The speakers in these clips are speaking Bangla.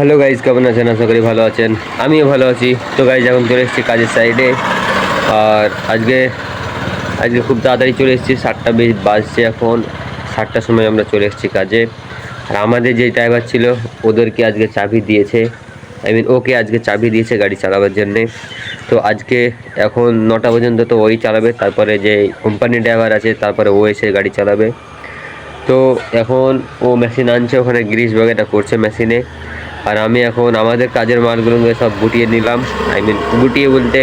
হ্যালো গাইজ, কেমন আছেন? আশা করি ভালো আছেন, আমিও ভালো আছি। তো গাইজ এখন চলে এসেছি কাজের সাইডে। আর আজকে আজকে খুব তাড়াতাড়ি চলে এসেছি, 7টা বাজছে এখন। 7টার সময় আমরা চলে এসেছি কাজে। আর আমাদের যে ড্রাইভার ছিল ওদেরকে আজকে চাবি দিয়েছে, ওকে আজকে চাবি দিয়েছে গাড়ি চালাবার জন্যে। তো আজকে এখন 9টা পর্যন্ত তো ওই চালাবে, তারপরে যে কোম্পানির ড্রাইভার আছে তারপরে ও এসে গাড়ি চালাবে। তো এখন ও মেশিন আনছে, ওখানে গ্রিস বগেটা করছে মেশিনে। আর আমি এখন আমাদের কাজের মালগুলোকে সব গুটিয়ে নিলাম। গুটিয়ে বলতে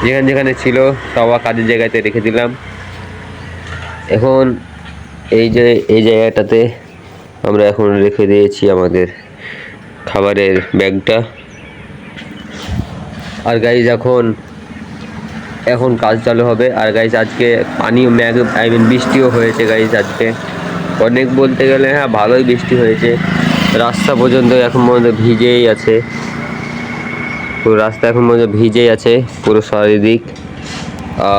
যেখানে যেখানে ছিল সব কাজের জায়গাতে রেখে দিলাম। এখন এই জায়গাটাতে আমরা এখন রেখে দিয়েছি আমাদের খাবারের ব্যাগটা। আর গাইজ এখন কাজ চালু হবে। আর গাইজ আজকে বৃষ্টিও হয়েছে গাইজ আজকে, অনেক বলতে গেলে হ্যাঁ ভালোই বৃষ্টি হয়েছে। রাস্তা পর্যন্ত এখন পর্যন্ত ভিজেই আছে, পুরো রাস্তা এখন পর্যন্ত ভিজেই আছে পুরো চারিদিক।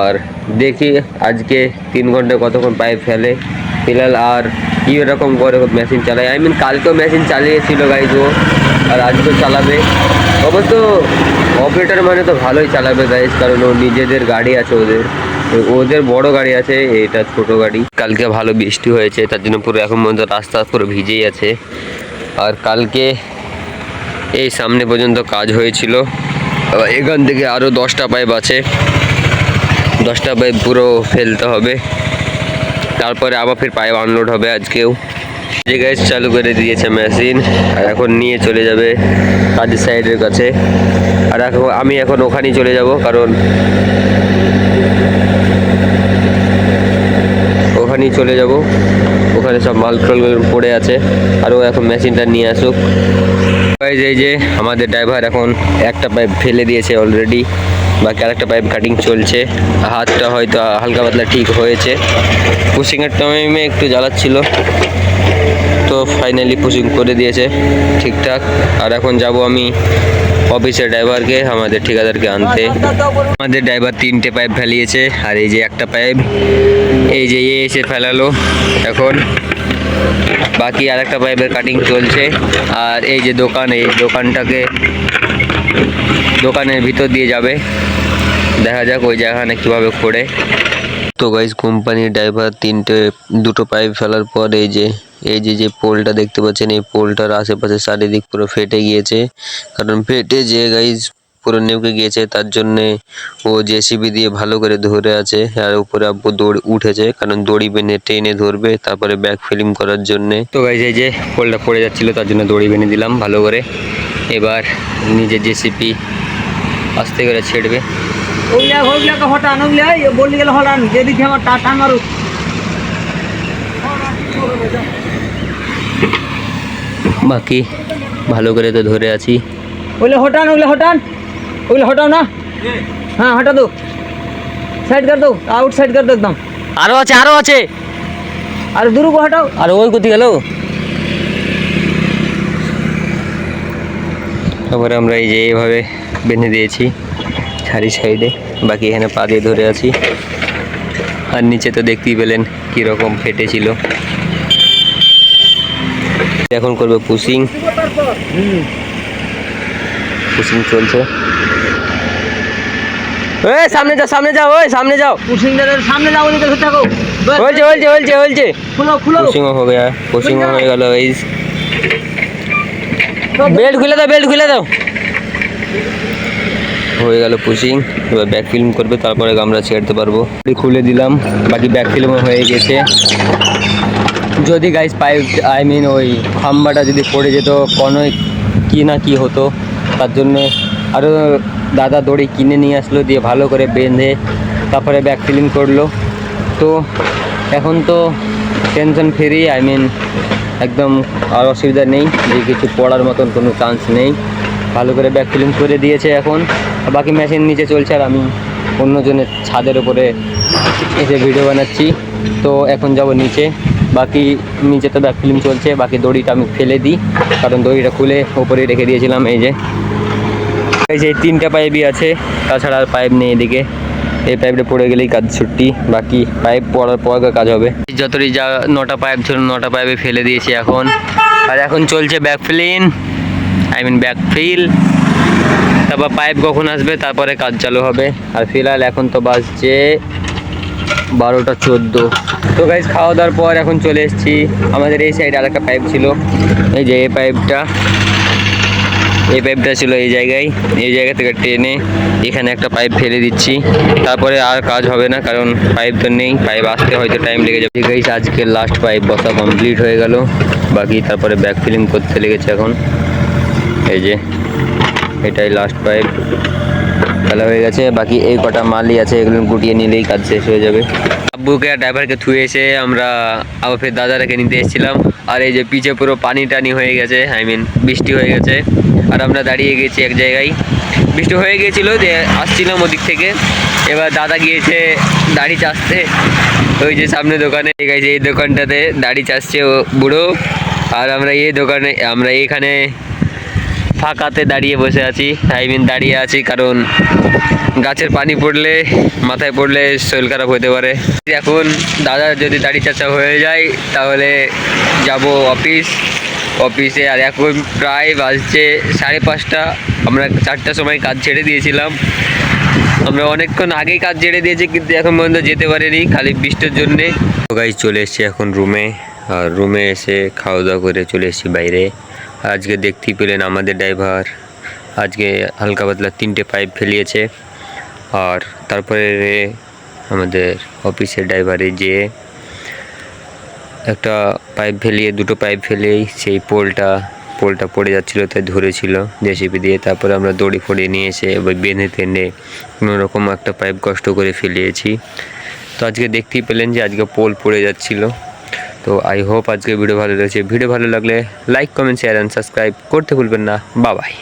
আর দেখি আজকে 3 ঘন্টায় কতক্ষণ পাইপ ফেলে ফিলহাল, আর কি এরকম করে মেশিন চালায়। কালকেও মেশিন চালিয়েছিল গাইজ ও, আর আজকেও চালাবে। অবশ্য অপারেটর মানে তো ভালোই চালাবে গাইজ, কারণ ও নিজেদের গাড়ি আছে, ওদের বড় গাড়ি আছে, এটা ছোট গাড়ি। কালকে ভালো বৃষ্টি হয়েছে, তার জন্য পুরো এখন পর্যন্ত রাস্তা পুরো ভিজেই আছে। আর কালকে এই সামনে পর্যন্ত কাজ হয়েছিল, এখান থেকে আরও 10টা পাইপ আছে, 10টা পাইপ পুরো ফেলতে হবে, তারপরে আবার ফির পাইপ আনলোড হবে আজকেও। যে গাইজ চালু করে দিয়েছে মেশিন, আর এখন নিয়ে চলে যাবে কাজের সাইডের কাছে। আর আমি এখন ওখানেই চলে যাব, কারণ ওখানে সব মাল পড়ে আছে। আর ও এখন মেশিনটা নিয়ে আসুক। এই যে আমাদের ড্রাইভার এখন একটা পাইপ ফেলে দিয়েছে অলরেডি, বাকি আরেকটা পাইপ কাটিং চলছে। হাতটা হয়তো হালকা পাতলা ঠিক হয়েছে, পুশিংয়ের টাইমে একটু জ্বালাচ্ছিল, তো ফাইনালি পুশিং করে দিয়েছে ঠিকঠাক। আর এখন যাব আমি অফিসের ড্রাইভারকে, আমাদের ঠিকাদারকে আনতে। আমাদের ড্রাইভার 3টে পাইপ ফেলিয়েছে, আর এই যে একটা পাইপ এই যে এসে ফেলালো এখন। বাকি আর একটা পাইপের কাটিং চলছে। আর এই যে দোকানের ভিতর দিয়ে যাবে, দেখা যাক ওই জায়গাখানে কীভাবে করে। তো গাইজ কোম্পানির ড্রাইভার 2টো পাইপ ফেলার পর যে পোলটা দেখতে পাচ্ছেন, এই পোলটার আশেপাশে চারিদিক পুরো ফেটে গিয়েছে। কারণ ফেটে যে গাইজ পুরো নেমে গিয়েছে, তার জন্যে ও জেসিবি দিয়ে ভালো করে ধরে আছে। আর উপরে দড়ি উঠেছে, কারণ দড়ি বেঁধে টেনে ধরবে তারপরে ব্যাক ফিলিং করার জন্যে। তো গাইজ এই যে পোলটা পড়ে যাচ্ছিল, তার জন্য দড়ি বেঁধে দিলাম ভালো করে। এবার নিজের জেসিবি আস্তে করে ছেড়বে। বাকি ভালো করে তো ধরে আছি। हटाओ ना। हाँ हटा दो, साइड कर दो, आउट साइड कर दो एकदम। আরো আছে अरे दूर को हटाओ। আর ওই কোথায় গেল? তারপরে আমরা এই যে এইভাবে বেঁধে দিয়েছি চারি সাইডে, বাকি এখানে পা দিয়ে ধরে আছি। আর নিচে তো দেখতেই পেলেন কীরকম ফেটেছিল। এখন করবে পুশিং চলছে। সামনে যাও সামনে যাও। पुशिंग सामने जाओ, निकल सकते हो। হলছে खुलो পুশিংও হবে, পুশিংও হয়ে গেল। এই বেল্ট খুলে দাও হয়ে গেল পুশিং। এবার ব্যাক ফিল্ম করবে, তারপরে আমরা ছেড়তে পারবো। খুলে দিলাম, বাকি ব্যাক ফিল্মও হয়ে গেছে। যদি গাইস পাইপ ওই খাম্বাটা যদি পড়ে যেত কোনো কি হতো, তার জন্যে আরও দাদা দড়ি কিনে নিয়ে আসলো, দিয়ে ভালো করে বেঁধে তারপরে ব্যাক ফিলিং করলো। তো এখন তো টেনশন ফ্রি, একদম আর অসুবিধা নেই, যে কিছু পড়ার মতন কোনো চান্স নেই। ভালো করে ব্যাক ফিলিং করে দিয়েছে এখন। বাকি মেশিন নিচে চলছে, আর আমি অন্যজনের ছাদের উপরে এসে ভিডিও বানাচ্ছি। তো এখন যাব নিচে, বাকি নিচে তো ব্যাক ফিলিং চলছে। বাকি দড়িটা আমি ফেলে দিই, কারণ দড়িটা খুলে ওপরেই রেখে দিয়েছিলাম। এই যে 3টে পাইপই আছে, তাছাড়া আর পাইপ নেই এদিকে। এই পাইপটা পড়ে গেলেই কাজ ছুটি, বাকি পাইপ পড়ার পর কাজ হবে। যতই যা 9টা পাইপ ছিল 9টা পাইপে ফেলে দিয়েছি এখন। আর এখন চলছে back filling, I mean back fill, তারপর পাইপ কখন আসবে তারপরে কাজ চালু হবে। আর ফিলহাল এখন তো বাজছে 12:14। তো গাইজ খাওয়া দাওয়ার পর এখন চলে এসেছি, আমাদের এই সাইডে আরেকটা পাইপ ছিল, এই যে এই পাইপটা ছিল এই জায়গা থেকে টেনে এখানে একটা পাইপ ফেলে দিচ্ছি, তারপরে আর কাজ হবে না, কারণ পাইপ তো নেই, পাইপ আসতে হয়তো টাইম লেগে যাবে। গাইজ আজকে লাস্ট পাইপ বসা কমপ্লিট হয়ে গেল, বাকি তারপরে ব্যাক ফিলিং করতে লেগেছে এখন। এই যে এটাই লাস্ট পাইপ ফেলা হয়ে গেছে, বাকি এই কটা মালই আছে, এগুলো গুটিয়ে নিলেই কাজ শেষ হয়ে যাবে। আব্বুকে আর ড্রাইভারকে থুয়ে এসে আমরা আবার ফের দাদারাকে নিতে এসেছিলাম। আর এই যে পিছে পুরো পানি টানি হয়ে গেছে, আই মিন বৃষ্টি হয়ে গেছে, আর আমরা দাঁড়িয়ে গেছি এক জায়গায়। বৃষ্টি হয়ে গিয়েছিলো যে আসছিলাম ওদিক থেকে, এবার দাদা গিয়েছে দাড়ি চাষতে ওই যে সামনে দোকানে, গেছে এই দোকানটাতে দাড়ি চাষছে ও বুড়ো, আর আমরা এখানে ফাঁকাতে দাঁড়িয়ে বসে আছি, আই মিন দাঁড়িয়ে আছি, কারণ গাছের পানি পড়লে মাথায় পড়লে শরীর খারাপ হতে পারে। এখন দাদা যদি দাড়ি চাচা হয়ে যায় তাহলে যাব অফিসে। আর এখন প্রায় বাজছে 5:30, আমরা 4টার সময় কাজ ছেড়ে দিয়েছিলাম, আমরা অনেকক্ষণ আগেই কাজ ছেড়ে দিয়েছি, কিন্তু এখন পর্যন্ত যেতে পারিনি খালি বৃষ্টির জন্যে। তো গাইস চলে এসেছি এখন রুমে, আর রুমে এসে খাওয়া দাওয়া করে চলে এসেছি বাইরে। আজকে দেখতেই পেলেন আমাদের ড্রাইভার আজকে হালকা পাতলা 3টে পাইপ ফেলিয়েছে, আর তারপরে আমাদের অফিসের ড্রাইভারে যে একটা পাইপ ফেলিয়ে 2টো পাইপ ফেলেই সেই পোলটা পড়ে যাচ্ছিলো, তাই ধরেছিল জেসিবি দিয়ে, তারপরে আমরা দড়ি ফড়িয়ে নিয়ে এসে এবার বেঁধে টেনে কোনোরকম একটা পাইপ কষ্ট করে ফেলিয়েছি। তো আজকে দেখতেই পেলেন যে আজকে পোল পড়ে যাচ্ছিলো। তো আই হোপ আজকে ভিডিও ভালো লেগেছে, ভিডিও ভালো লাগলে like comment share and subscribe করতে ভুলবেন না। Bye bye.